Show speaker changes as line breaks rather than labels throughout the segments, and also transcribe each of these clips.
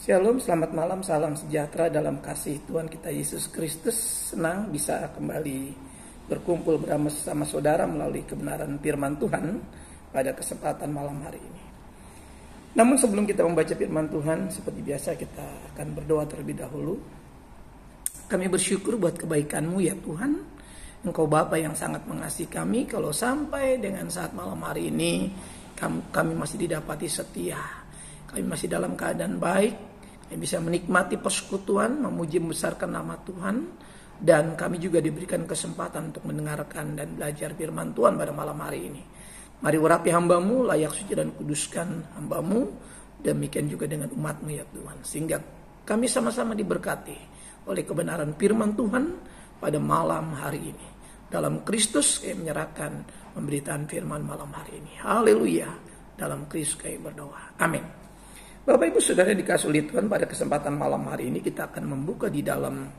Shalom, selamat malam, salam sejahtera dalam kasih Tuhan kita Yesus Kristus. Senang bisa kembali berkumpul bersama saudara melalui kebenaran firman Tuhan pada kesempatan malam hari ini. Namun sebelum kita membaca firman Tuhan, seperti biasa kita akan berdoa terlebih dahulu. Kami bersyukur buat kebaikan-Mu ya Tuhan. Engkau Bapa yang sangat mengasihi kami, kalau sampai dengan saat malam hari ini kami masih didapati setia. Kami masih dalam keadaan baik, kami bisa menikmati persekutuan, memuji membesarkan nama Tuhan, dan kami juga diberikan kesempatan untuk mendengarkan dan belajar firman Tuhan pada malam hari ini. Mari urapi hamba-Mu, layak suci dan kuduskan hamba-Mu, demikian juga dengan umat-Mu ya Tuhan, sehingga kami sama-sama diberkati oleh kebenaran firman Tuhan pada malam hari ini. Dalam Kristus kami menyerahkan pemberitaan firman malam hari ini. Haleluya. Dalam Kristus kami berdoa. Amin. Bapak Ibu Saudara dikasih oleh Tuhan, pada kesempatan malam hari ini kita akan membuka di dalam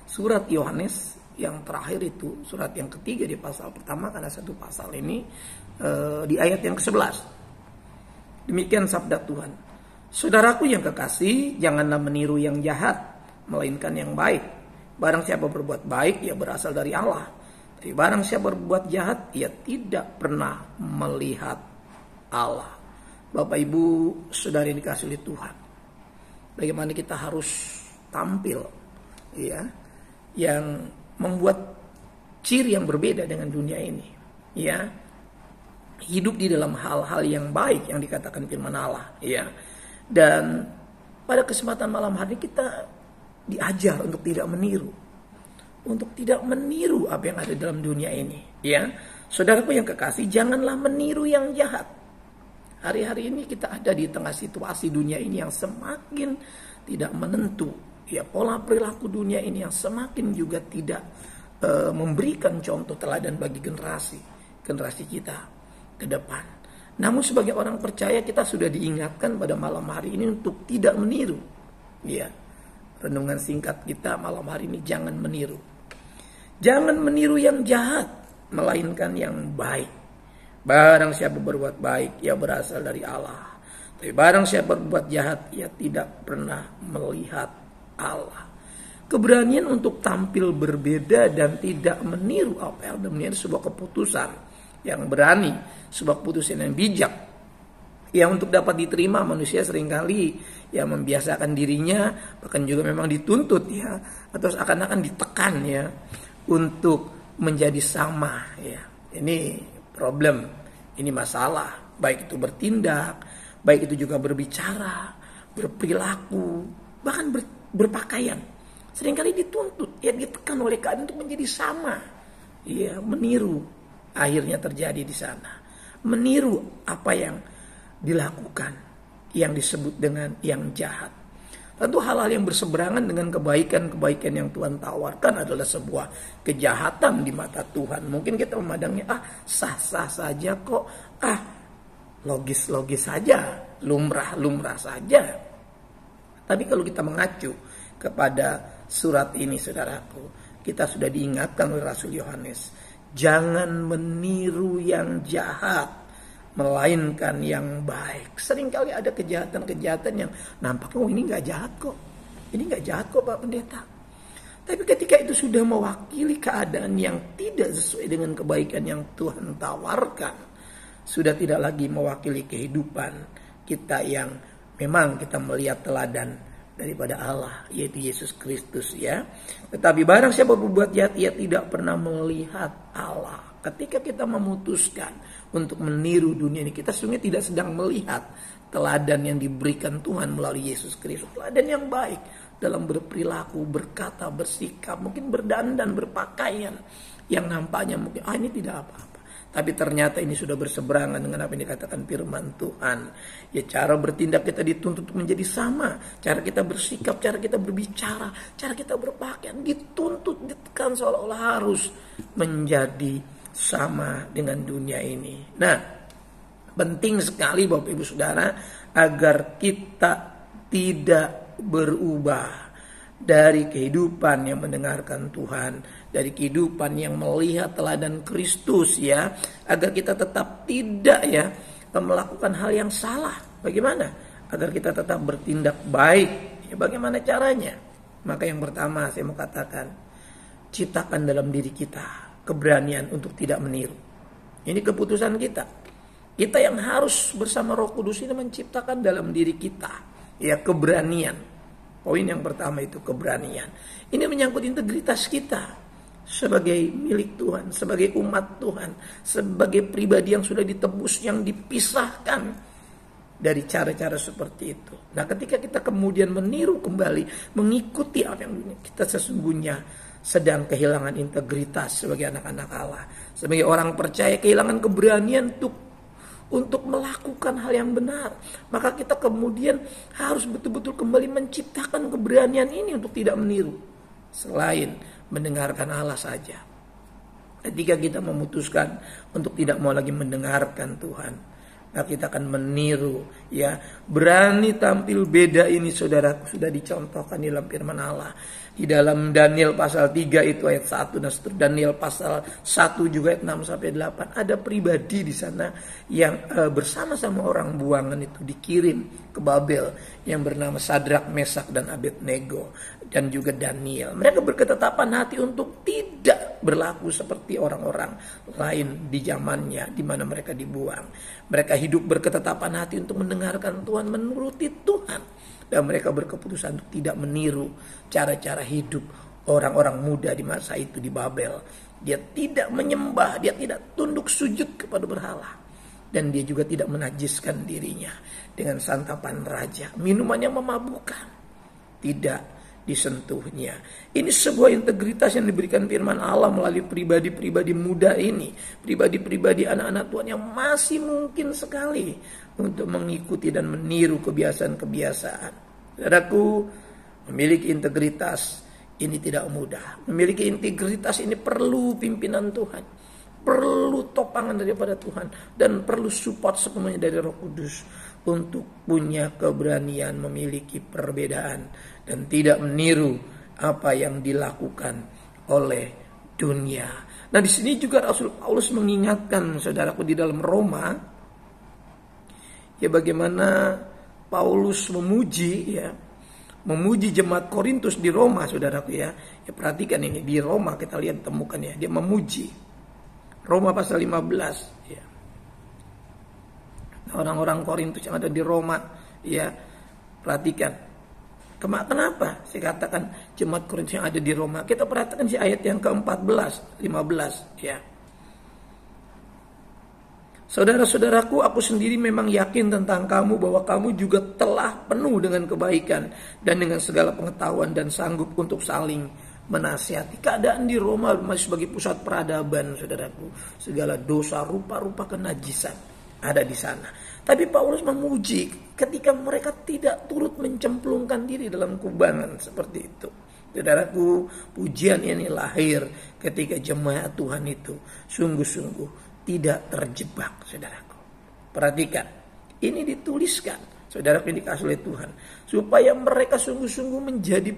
surat Yohanes yang terakhir, itu surat yang ketiga di pasal pertama, karena satu pasal ini di ayat yang ke-11. Demikian sabda Tuhan. Saudaraku yang kekasih, janganlah meniru yang jahat, melainkan yang baik. Barang siapa berbuat baik, ia berasal dari Allah. Tapi barang siapa berbuat jahat, ia tidak pernah melihat Allah. Bapak Ibu Saudara yang dikasihi oleh Tuhan, bagaimana kita harus tampil ya, yang membuat ciri yang berbeda dengan dunia ini ya, hidup di dalam hal-hal yang baik yang dikatakan firman Allah ya. Dan pada kesempatan malam hari kita diajar untuk tidak meniru, apa yang ada dalam dunia ini ya. Saudaraku yang kekasih, janganlah meniru yang jahat. Hari-hari ini kita ada di tengah situasi dunia ini yang semakin tidak menentu. Ya, pola perilaku dunia ini yang semakin juga tidak memberikan contoh teladan bagi generasi kita ke depan. Namun sebagai orang percaya kita sudah diingatkan pada malam hari ini untuk tidak meniru. Ya, renungan singkat kita malam hari ini, jangan meniru. Jangan meniru yang jahat, melainkan yang baik. Barang siapa berbuat baik, ia berasal dari Allah. Tapi barang siapa berbuat jahat, ia tidak pernah melihat Allah. Keberanian untuk tampil berbeda dan tidak meniru apa yang ada menjadi sebuah keputusan yang berani, sebuah keputusan yang bijak. Yang untuk dapat diterima manusia seringkali ya membiasakan dirinya, bahkan juga memang dituntut ya, atau seakan-akan ditekan ya untuk menjadi sama ya. Ini problem, ini masalah, baik itu bertindak, baik itu juga berbicara, berperilaku, bahkan berpakaian. Seringkali dituntut, ya ditekan oleh keadaan untuk menjadi sama. Ya, meniru, akhirnya terjadi di sana. Meniru apa yang dilakukan, yang disebut dengan yang jahat. Tentu hal-hal yang berseberangan dengan kebaikan-kebaikan yang Tuhan tawarkan adalah sebuah kejahatan di mata Tuhan. Mungkin kita memandangnya, sah-sah saja kok, logis-logis saja, lumrah-lumrah saja. Tapi kalau kita mengacu kepada surat ini, saudaraku, kita sudah diingatkan oleh Rasul Yohanes, jangan meniru yang jahat, melainkan yang baik. Seringkali ada kejahatan-kejahatan yang nampaknya ini nggak jahat kok. Ini nggak jahat kok Pak Pendeta. Tapi ketika itu sudah mewakili keadaan yang tidak sesuai dengan kebaikan yang Tuhan tawarkan, sudah tidak lagi mewakili kehidupan kita yang memang kita melihat teladan daripada Allah, yaitu Yesus Kristus ya. Tetapi barang siapa berbuat jahat, ia tidak pernah melihat Allah. Ketika kita memutuskan untuk meniru dunia ini, kita sungguh tidak sedang melihat teladan yang diberikan Tuhan melalui Yesus Kristus. Teladan yang baik dalam berperilaku, berkata, bersikap, mungkin berdandan, berpakaian, yang nampaknya mungkin ini tidak apa-apa. Tapi ternyata ini sudah berseberangan dengan apa yang dikatakan firman Tuhan. Ya, cara bertindak kita dituntut untuk menjadi sama. Cara kita bersikap, cara kita berbicara, cara kita berpakaian dituntut, ditekan seolah-olah harus menjadi sama dengan dunia ini. Nah, penting sekali Bapak Ibu Saudara agar kita tidak berubah dari kehidupan yang mendengarkan Tuhan, dari kehidupan yang melihat teladan Kristus ya, agar kita tetap tidak ya melakukan hal yang salah. Bagaimana? agar kita tetap bertindak baik. Ya, bagaimana caranya? Maka yang pertama saya mau katakan, ciptakan dalam diri kita keberanian untuk tidak meniru. Ini keputusan kita. Kita yang harus bersama Roh Kudus ini menciptakan dalam diri kita ya keberanian. Poin yang pertama itu keberanian. Ini menyangkut integritas kita sebagai milik Tuhan, sebagai umat Tuhan, sebagai pribadi yang sudah ditebus, yang dipisahkan dari cara-cara seperti itu. Nah, ketika kita kemudian meniru kembali, mengikuti apa yang kita sesungguhnya sedang kehilangan integritas sebagai anak-anak Allah, sebagai orang percaya kehilangan keberanian untuk melakukan hal yang benar, maka kita kemudian harus betul-betul kembali menciptakan keberanian ini untuk tidak meniru selain mendengarkan Allah saja. Ketika kita memutuskan untuk tidak mau lagi mendengarkan Tuhan, maka kita akan meniru ya. Berani tampil beda ini saudaraku sudah dicontohkan di dalam firman Allah. Di dalam Daniel pasal 3 itu ayat 1 dan seterusnya. Daniel pasal 1 juga ayat 6 sampai 8. Ada pribadi di sana yang bersama-sama orang buangan itu dikirim ke Babel yang bernama Sadrak, Mesak dan Abednego dan juga Daniel. Mereka berketetapan hati untuk tidak berlaku seperti orang-orang lain di zamannya di mana mereka dibuang. Mereka hidup berketetapan hati untuk mendengarkan Tuhan, menuruti Tuhan. Dan mereka berkeputusan untuk tidak meniru cara-cara hidup orang-orang muda di masa itu di Babel. Dia tidak menyembah, dia tidak tunduk sujud kepada berhala. Dan dia juga tidak menajiskan dirinya dengan santapan raja. Minuman yang memabukkan tidak disentuhnya. Ini sebuah integritas yang diberikan firman Allah melalui pribadi-pribadi muda ini. Pribadi-pribadi anak-anak Tuhan yang masih mungkin sekali untuk mengikuti dan meniru kebiasaan-kebiasaan. Saudaraku, memiliki integritas ini tidak mudah. Memiliki integritas ini perlu pimpinan Tuhan, perlu topangan daripada Tuhan, dan perlu support sepenuhnya dari Roh Kudus untuk punya keberanian memiliki perbedaan dan tidak meniru apa yang dilakukan oleh dunia. Nah, di sini juga Rasul Paulus mengingatkan saudaraku di dalam Roma, ya bagaimana Paulus memuji jemaat Korintus di Roma, saudaraku ya. Ya perhatikan ini di Roma kita lihat temukan ya, dia memuji. Roma pasal 15 ya. Nah, orang-orang Korintus yang ada di Roma ya, perhatikan. Kenapa saya katakan jemaat Korintus yang ada di Roma? Kita perhatikan si ayat yang ke-14, 15 ya. Saudara-saudaraku, aku sendiri memang yakin tentang kamu bahwa kamu juga telah penuh dengan kebaikan dan dengan segala pengetahuan dan sanggup untuk saling menasihati. Keadaan di Roma masih sebagai pusat peradaban, saudaraku. Segala dosa, rupa-rupa kenajisan ada di sana. Tapi Paulus memuji ketika mereka tidak turut mencemplungkan diri dalam kubangan seperti itu. Saudaraku, pujian ini lahir ketika jemaat Tuhan itu sungguh-sungguh tidak terjebak, saudaraku. Perhatikan, ini dituliskan, saudaraku, yang dikasih oleh Tuhan, supaya mereka sungguh-sungguh menjadi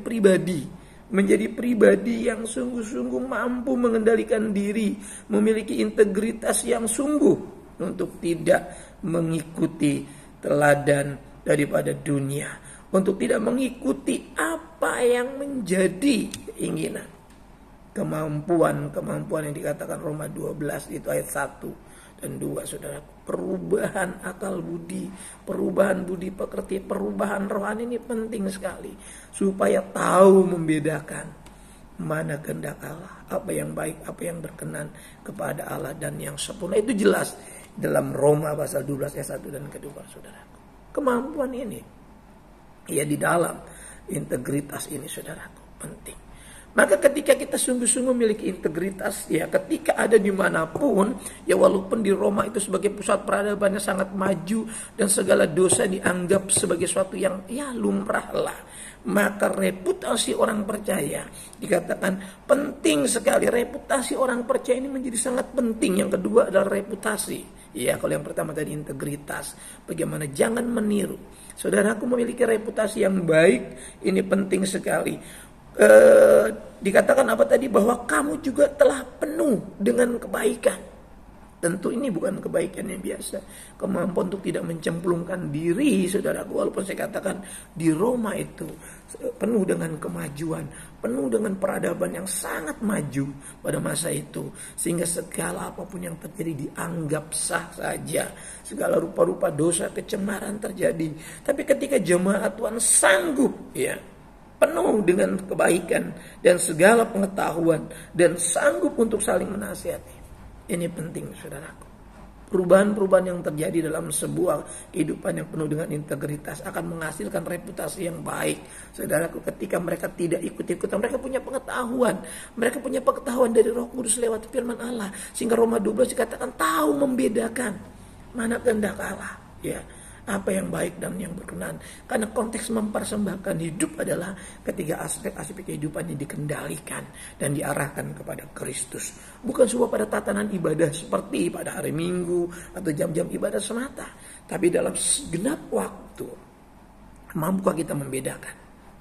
pribadi yang sungguh-sungguh mampu mengendalikan diri, memiliki integritas yang sungguh untuk tidak mengikuti teladan daripada dunia, untuk tidak mengikuti apa yang menjadi keinginan. Kemampuan yang dikatakan Roma 12 itu ayat 1 dan 2, saudara. Perubahan akal budi, perubahan budi pekerti, perubahan rohani ini penting sekali. Supaya tahu membedakan mana kehendak Allah, apa yang baik, apa yang berkenan kepada Allah dan yang sempurna. Itu jelas dalam Roma pasal 12 ayat 1 dan kedua, saudara. Kemampuan ini, ya di dalam integritas ini, saudaraku, penting. Maka ketika kita sungguh-sungguh memiliki integritas, ya ketika ada dimanapun, ya walaupun di Roma itu sebagai pusat peradabannya sangat maju dan segala dosa dianggap sebagai sesuatu yang ya lumrah lah, maka reputasi orang percaya dikatakan penting sekali. Reputasi orang percaya ini menjadi sangat penting. Yang kedua adalah reputasi. Ya, kalau yang pertama tadi integritas, bagaimana jangan meniru. Saudaraku, memiliki reputasi yang baik ini penting sekali. Dikatakan apa tadi, bahwa kamu juga telah penuh dengan kebaikan. Tentu ini bukan kebaikan yang biasa. Kemampuan untuk tidak mencemplungkan diri, saudaraku. Walaupun saya katakan di Roma itu penuh dengan kemajuan, penuh dengan peradaban yang sangat maju pada masa itu. Sehingga segala apapun yang terjadi dianggap sah saja. Segala rupa-rupa dosa, kecemaran terjadi. Tapi ketika jemaat Tuhan sanggup, ya, penuh dengan kebaikan dan segala pengetahuan dan sanggup untuk saling menasihati. Ini penting, saudaraku. Perubahan-perubahan yang terjadi dalam sebuah kehidupan yang penuh dengan integritas akan menghasilkan reputasi yang baik. Saudaraku, ketika mereka tidak ikut-ikutan, mereka punya pengetahuan. Mereka punya pengetahuan dari Roh Kudus lewat firman Allah. Sehingga Roma 12 dikatakan tahu membedakan mana kehendak Allah. Ya, apa yang baik dan yang berkenan. Karena konteks mempersembahkan hidup adalah ketika aspek-aspek kehidupannya dikendalikan dan diarahkan kepada Kristus. Bukan sebuah pada tatanan ibadah seperti pada hari Minggu atau jam-jam ibadah semata. Tapi dalam segenap waktu, mampukah kita membedakan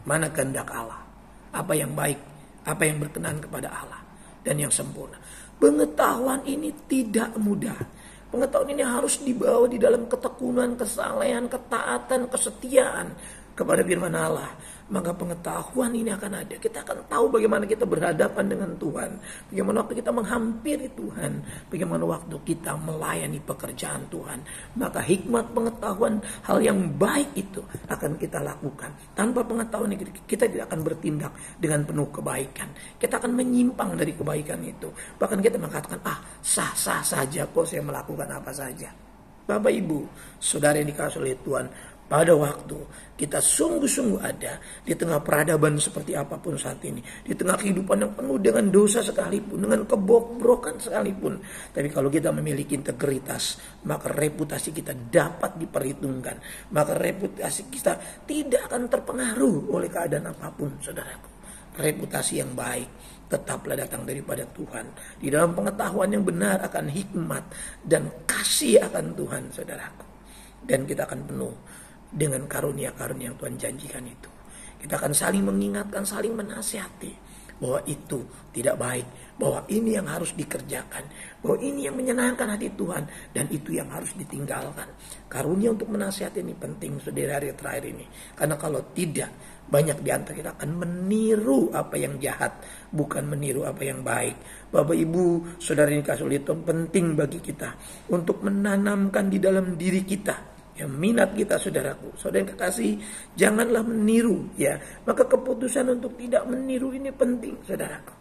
mana kehendak Allah, apa yang baik, apa yang berkenan kepada Allah, dan yang sempurna. Pengetahuan ini tidak mudah. Pengetahuan ini harus dibawa di dalam ketekunan, kesalehan, ketaatan, kesetiaan kepada firman Allah. Maka pengetahuan ini akan ada. Kita akan tahu bagaimana kita berhadapan dengan Tuhan. Bagaimana waktu kita menghampiri Tuhan. Bagaimana waktu kita melayani pekerjaan Tuhan. Maka hikmat pengetahuan hal yang baik itu akan kita lakukan. Tanpa pengetahuan ini kita tidak akan bertindak dengan penuh kebaikan. Kita akan menyimpang dari kebaikan itu. Bahkan kita mengatakan, sah-sah saja kok saya melakukan apa saja. Bapak Ibu, saudara yang dikasihi oleh Tuhan, pada waktu kita sungguh-sungguh ada di tengah peradaban seperti apapun saat ini, di tengah kehidupan yang penuh dengan dosa sekalipun, dengan kebobrokan sekalipun, tapi kalau kita memiliki integritas, maka reputasi kita dapat diperhitungkan, maka reputasi kita tidak akan terpengaruh oleh keadaan apapun, saudaraku. Reputasi yang baik tetaplah datang daripada Tuhan. Di dalam pengetahuan yang benar akan hikmat dan kasih akan Tuhan, saudaraku. Dan kita akan penuh dengan karunia-karunia yang Tuhan janjikan itu. Kita akan saling mengingatkan, saling menasihati bahwa itu tidak baik, bahwa ini yang harus dikerjakan, bahwa ini yang menyenangkan hati Tuhan, dan itu yang harus ditinggalkan. Karunia untuk menasihati ini penting, saudara, hari terakhir ini. Karena kalau tidak, banyak di antara kita akan meniru apa yang jahat, bukan meniru apa yang baik. Bapak Ibu, saudara yang dikasihi oleh Tuhan, penting bagi kita untuk menanamkan di dalam diri kita yang minat kita, saudaraku. Saudara yang kekasih, janganlah meniru, ya. Maka keputusan untuk tidak meniru ini penting, saudaraku.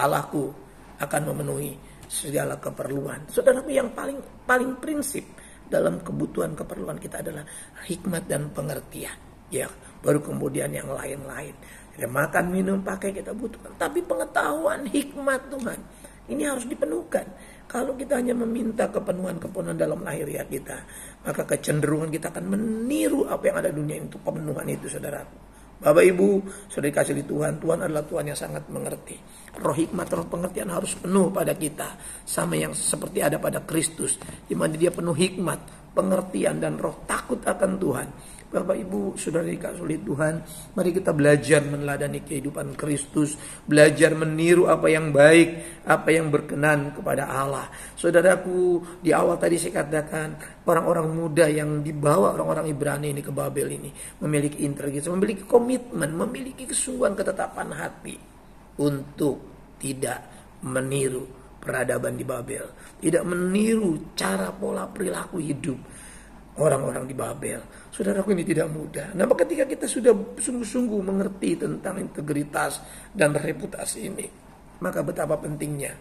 Allahku akan memenuhi segala keperluan. Saudaraku, yang paling prinsip dalam kebutuhan keperluan kita adalah hikmat dan pengertian. Ya, baru kemudian yang lain-lain. Ya, makan, minum, pakai kita butuhkan. Tapi pengetahuan, hikmat Tuhan, ini harus dipenuhkan. Kalau kita hanya meminta kepenuhan-kepenuhan dalam lahiriah kita, maka kecenderungan kita akan meniru apa yang ada di dunia itu, pemenuhan itu, saudaraku. Bapak Ibu, saudara dikasihi Tuhan, Tuhan adalah Tuhan yang sangat mengerti. Roh hikmat, roh pengertian harus penuh pada kita, sama yang seperti ada pada Kristus, di mana Dia penuh hikmat, pengertian, dan roh takut akan Tuhan. Bapak Ibu, saudara dikasihi oleh Tuhan, mari kita belajar meneladani kehidupan Kristus, belajar meniru apa yang baik, apa yang berkenan kepada Allah. Saudaraku, di awal tadi saya katakan, orang-orang muda yang dibawa orang-orang Ibrani ini ke Babel ini memiliki integritas, memiliki komitmen, memiliki kesungguhan, ketetapan hati untuk tidak meniru peradaban di Babel, tidak meniru cara pola perilaku hidup orang-orang di Babel. Saudaraku, ini tidak mudah. Nah, ketika kita sudah sungguh-sungguh mengerti tentang integritas dan reputasi ini, maka betapa pentingnya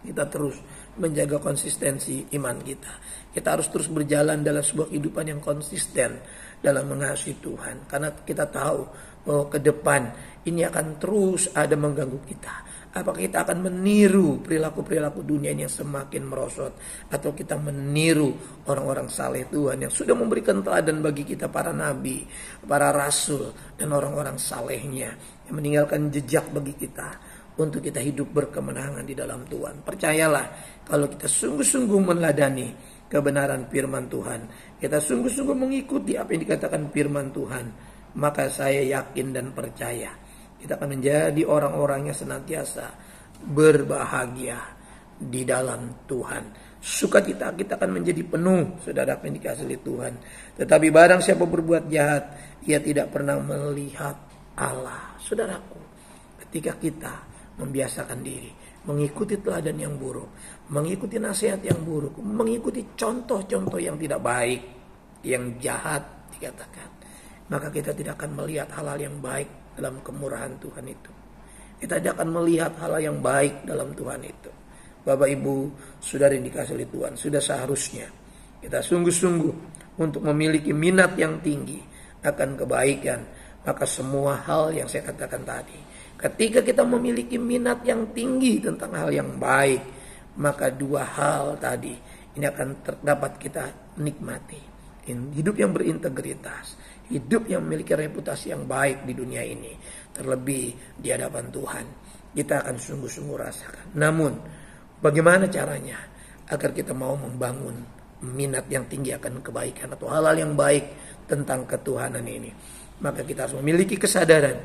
kita terus menjaga konsistensi iman kita. Kita harus terus berjalan dalam sebuah kehidupan yang konsisten dalam mengasihi Tuhan. Karena kita tahu bahwa ke depan ini akan terus ada mengganggu kita. Apakah kita akan meniru perilaku-perilaku dunia ini yang semakin merosot, atau kita meniru orang-orang saleh Tuhan yang sudah memberikan teladan bagi kita, para nabi, para rasul, dan orang-orang salehnya yang meninggalkan jejak bagi kita untuk kita hidup berkemenangan di dalam Tuhan. Percayalah, kalau kita sungguh-sungguh meneladani kebenaran firman Tuhan, kita sungguh-sungguh mengikuti apa yang dikatakan firman Tuhan, maka saya yakin dan percaya kita akan menjadi orang-orang yang senantiasa berbahagia di dalam Tuhan. Sukacita kita akan menjadi penuh, saudara yang dikasihi oleh Tuhan. Tetapi barang siapa berbuat jahat, ia tidak pernah melihat Allah. Saudaraku, ketika kita membiasakan diri mengikuti teladan yang buruk, mengikuti nasihat yang buruk, mengikuti contoh-contoh yang tidak baik, yang jahat dikatakan, maka kita tidak akan melihat hal-hal yang baik dalam kemurahan Tuhan itu. Kita tidak akan melihat hal yang baik dalam Tuhan itu. Bapak Ibu, saudara yang dikasihi oleh Tuhan, sudah seharusnya kita sungguh-sungguh untuk memiliki minat yang tinggi akan kebaikan. Maka semua hal yang saya katakan tadi, ketika kita memiliki minat yang tinggi tentang hal yang baik, maka dua hal tadi ini akan dapat kita nikmati. Hidup yang berintegritas, hidup yang memiliki reputasi yang baik di dunia ini, terlebih di hadapan Tuhan, kita akan sungguh-sungguh rasakan. Namun, bagaimana caranya agar kita mau membangun minat yang tinggi akan kebaikan atau hal-hal yang baik tentang ketuhanan ini? Maka kita harus memiliki kesadaran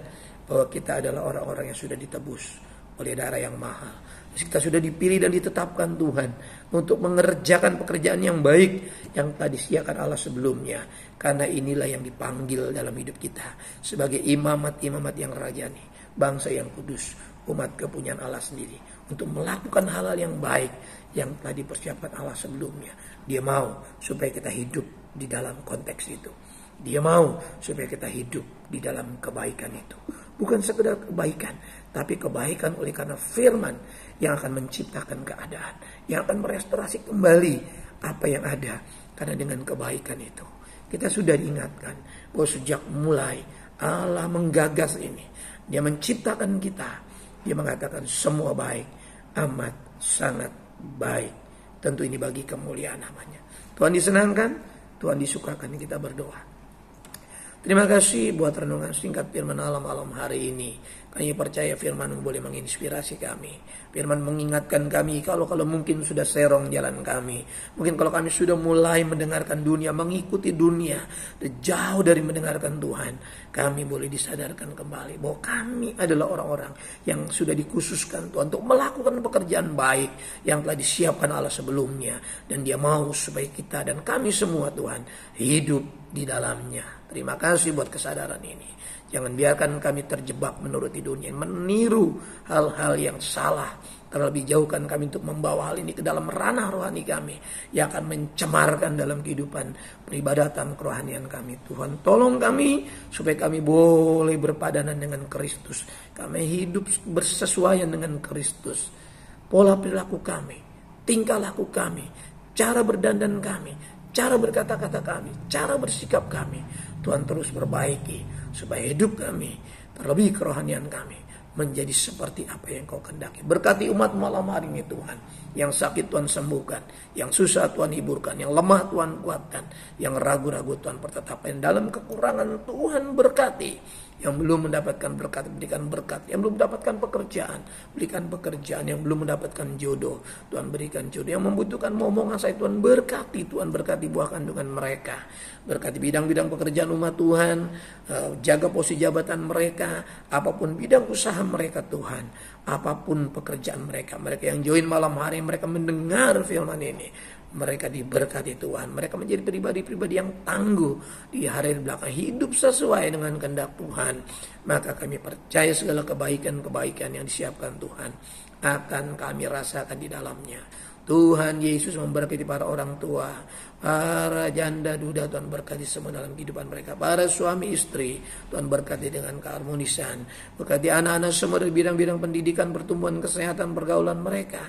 bahwa kita adalah orang-orang yang sudah ditebus oleh darah yang mahal. Kita sudah dipilih dan ditetapkan Tuhan untuk mengerjakan pekerjaan yang baik yang tadi disediakan Allah sebelumnya. Karena inilah yang dipanggil dalam hidup kita sebagai imamat-imamat yang rajani, bangsa yang kudus, umat kepunyaan Allah sendiri, untuk melakukan hal-hal yang baik yang tadi dipersiapkan Allah sebelumnya. Dia mau supaya kita hidup di dalam konteks itu. Dia mau supaya kita hidup di dalam kebaikan itu. Bukan sekedar kebaikan, tapi kebaikan oleh karena firman yang akan menciptakan keadaan, yang akan merestorasi kembali apa yang ada. Karena dengan kebaikan itu, kita sudah diingatkan bahwa sejak mulai Allah menggagas ini, Dia menciptakan kita, Dia mengatakan semua baik, amat sangat baik. Tentu ini bagi kemuliaan namanya. Tuhan disenangkan, Tuhan disukakan. Kita berdoa. Terima kasih buat renungan singkat firman Allah malam hari ini. Kami percaya firman boleh menginspirasi kami. Firman mengingatkan kami kalau mungkin sudah serong jalan kami. Mungkin kalau kami sudah mulai mendengarkan dunia, mengikuti dunia, jauh dari mendengarkan Tuhan. Kami boleh disadarkan kembali bahwa kami adalah orang-orang yang sudah dikhususkan Tuhan untuk melakukan pekerjaan baik yang telah disiapkan Allah sebelumnya. Dan Dia mau supaya kita dan kami semua Tuhan hidup di dalamnya. Terima kasih buat kesadaran ini. Jangan biarkan kami terjebak menuruti dunia, meniru hal-hal yang salah. Terlebih jauhkan kami untuk membawa hal ini ke dalam ranah rohani kami yang akan mencemarkan dalam kehidupan peribadatan kerohanian kami. Tuhan tolong kami supaya kami boleh berpadanan dengan Kristus. Kami hidup bersesuaian dengan Kristus. Pola perilaku kami, tingkah laku kami, cara berdandan kami, cara berkata-kata kami, cara bersikap kami, Tuhan terus perbaiki supaya hidup kami, terlebih kerohanian kami, menjadi seperti apa yang Kau kehendaki. Berkati umat malam hari ini Tuhan. Yang sakit Tuhan sembuhkan, yang susah Tuhan hiburkan, yang lemah Tuhan kuatkan, yang ragu-ragu Tuhan pertetapkan. Dalam kekurangan Tuhan berkati. Yang belum mendapatkan berkat, berikan berkat. Yang belum mendapatkan pekerjaan, berikan pekerjaan. Yang belum mendapatkan jodoh, Tuhan berikan jodoh. Yang membutuhkan momongan saya, Tuhan berkati. Tuhan berkati buah kandungan mereka. Berkati bidang-bidang pekerjaan umat Tuhan. Jaga posisi jabatan mereka. Apapun bidang usaha mereka Tuhan. Apapun pekerjaan mereka. Mereka yang join malam hari, mereka mendengar firman ini. Mereka diberkati Tuhan. Mereka menjadi pribadi-pribadi yang tangguh di hari belakang, hidup sesuai dengan kehendak Tuhan. Maka kami percaya segala kebaikan-kebaikan yang disiapkan Tuhan akan kami rasakan di dalamnya. Tuhan Yesus memberkati para orang tua, para janda duda, Tuhan berkati semua dalam kehidupan mereka. Para suami istri, Tuhan berkati dengan keharmonisan. Berkati anak-anak semua dari bidang-bidang pendidikan, pertumbuhan, kesehatan, pergaulan mereka.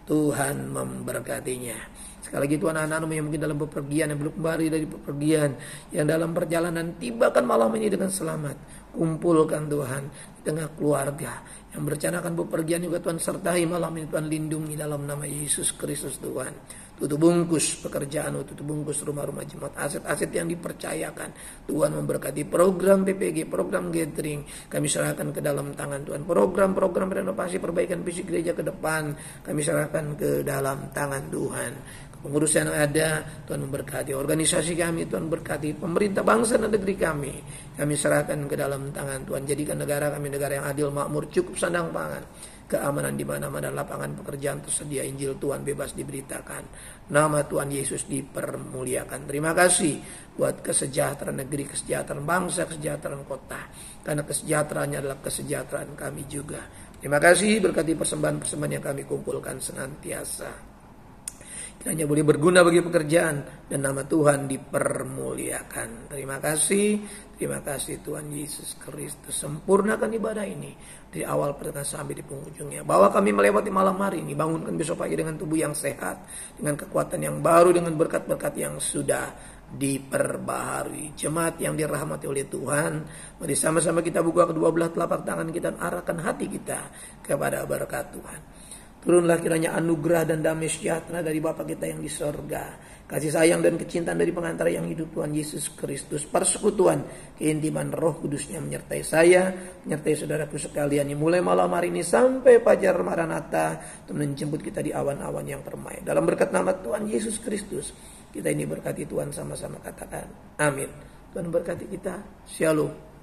Tuhan memberkatinya. Sekali lagi Tuhan, anak-anak yang mungkin dalam bepergian, yang belum kembali dari bepergian, yang dalam perjalanan, tibakan malam ini dengan selamat. Kumpulkan Tuhan di tengah keluarga yang merencanakan bepergian juga Tuhan sertai malam ini. Tuhan lindungi dalam nama Yesus Kristus Tuhan. Tutup bungkus pekerjaan, tutup bungkus rumah-rumah jemaat, aset-aset yang dipercayakan. Tuhan memberkati program PPG, program gathering. Kami serahkan ke dalam tangan Tuhan. Program-program renovasi perbaikan fisik gereja ke depan, kami serahkan ke dalam tangan Tuhan. Pengurus yang ada, Tuhan memberkati. Organisasi kami, Tuhan berkati. Pemerintah bangsa dan negeri kami serahkan ke dalam tangan Tuhan. Jadikan negara kami negara yang adil, makmur, cukup sandang pangan. keamanan di mana-mana, lapangan pekerjaan tersedia, Injil Tuhan bebas diberitakan, nama Tuhan Yesus dipermuliakan. Terima kasih buat kesejahteraan negeri, kesejahteraan bangsa, kesejahteraan kota, karena kesejahteraannya adalah kesejahteraan kami juga. Terima kasih, berkati persembahan-persembahan yang kami kumpulkan senantiasa kiranya boleh berguna bagi pekerjaan dan nama Tuhan dipermuliakan. Terima kasih Tuhan Yesus Kristus. Sempurnakan ibadah ini dari awal pertengahan sampai di penghujungnya. Bawa kami melewati malam hari ini, bangunkan besok pagi dengan tubuh yang sehat, dengan kekuatan yang baru, dengan berkat-berkat yang sudah diperbaharui. Jemaat yang dirahmati oleh Tuhan, mari sama-sama kita buka kedua belah telapak tangan kita dan arahkan hati kita kepada berkat Tuhan. Turunlah kiranya anugerah dan damai sejahtera dari Bapa kita yang di sorga, kasih sayang dan kecintaan dari pengantara yang hidup Tuhan Yesus Kristus, persekutuan keintiman Roh Kudusnya menyertai saya, menyertai saudaraku sekalian yang mulai malam hari ini sampai fajar Maranatha untuk menjemput kita di awan-awan yang permai. Dalam berkat nama Tuhan Yesus Kristus, kita ini berkati Tuhan, sama-sama katakan amin. Tuhan berkati kita. Shalom.